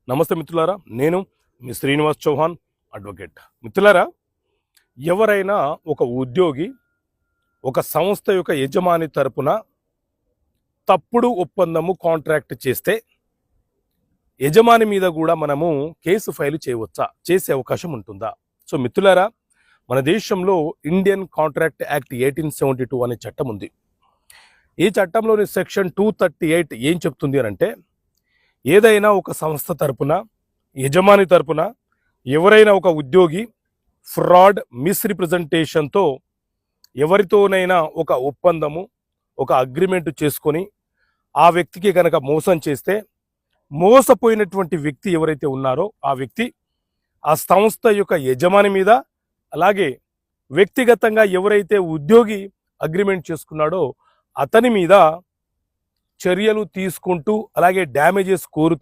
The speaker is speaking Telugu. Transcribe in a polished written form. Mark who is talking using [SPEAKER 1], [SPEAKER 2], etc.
[SPEAKER 1] నమస్తే మిత్రులారా, నేను మీ శ్రీనివాస్ చౌహాన్ అడ్వకేట్. మిత్రులారా, ఎవరైనా ఒక ఉద్యోగి ఒక సంస్థ యొక్క యజమాని తరపున తప్పుడు ఒప్పందము కాంట్రాక్ట్ చేస్తే యజమాని మీద కూడా మనము కేసు ఫైల్ చేయవచ్చా, చేసే అవకాశం ఉంటుందా? సో మిత్రులారా, మన దేశంలో ఇండియన్ కాంట్రాక్ట్ యాక్ట్ 1872 అనే చట్టం ఉంది. ఈ చట్టంలోని సెక్షన్ 238 ఏం చెప్తుంది అని అంటే, ఏదైనా ఒక సంస్థ తరపున యజమాని తరపున ఎవరైనా ఒక ఉద్యోగి ఫ్రాడ్ మిస్రిప్రజెంటేషన్తో ఎవరితోనైనా ఒక ఒప్పందము ఒక అగ్రిమెంట్ చేసుకొని ఆ వ్యక్తికి కనుక మోసం చేస్తే, మోసపోయినటువంటి వ్యక్తి ఎవరైతే ఉన్నారో ఆ వ్యక్తి ఆ సంస్థ యొక్క యజమాని మీద, అలాగే వ్యక్తిగతంగా ఎవరైతే ఉద్యోగి అగ్రిమెంట్ చేసుకున్నాడో అతని మీద చర్యలు తీసుకుంటూ, అలాగే డ్యామేజెస్ కోరుతూ